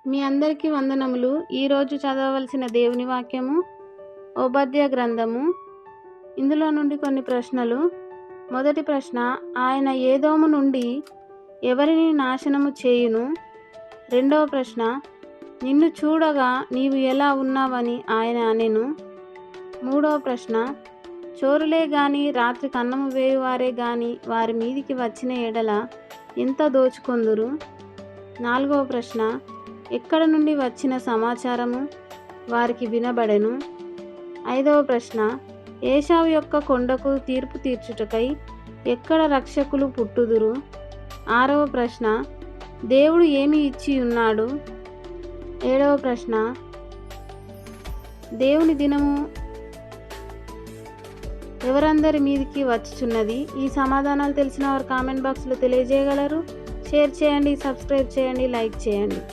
మీ అందరికీ వందనములు. ఈరోజు చదవవలసిన దేవుని వాక్యము ఓబద్య గ్రంథము. ఇందులో నుండి కొన్ని ప్రశ్నలు. మొదటి ప్రశ్న, ఆయన ఏదోము నుండి ఎవరిని నాశనము చేయును? రెండవ ప్రశ్న, నిన్ను చూడగా నీవు ఎలా ఉన్నావని ఆయన అనెను. మూడవ ప్రశ్న, చోరులే గాని రాత్రి కన్నము వేయువారే గాని వారి మీదికి వచ్చిన ఎడల ఎంత దోచుకొందురు? నాలుగవ ప్రశ్న, ఎక్కడ నుండి వచ్చిన సమాచారము వారికి వినబడెను? ఐదవ ప్రశ్న, ఏశావు యొక్క కొండకు తీర్పు తీర్చుటకై ఎక్కడ రక్షకులు పుట్టుదురు? ఆరవ ప్రశ్న, దేవుడు ఏమి ఇచ్చి ఉన్నాడు? ఏడవ ప్రశ్న, దేవుని దినము ఎవరందరి మీదికి వచ్చుచున్నది? ఈ సమాధానాలు తెలిసిన వారు కామెంట్ బాక్స్లో తెలియజేయగలరు. షేర్ చేయండి, సబ్స్క్రైబ్ చేయండి, లైక్ చేయండి.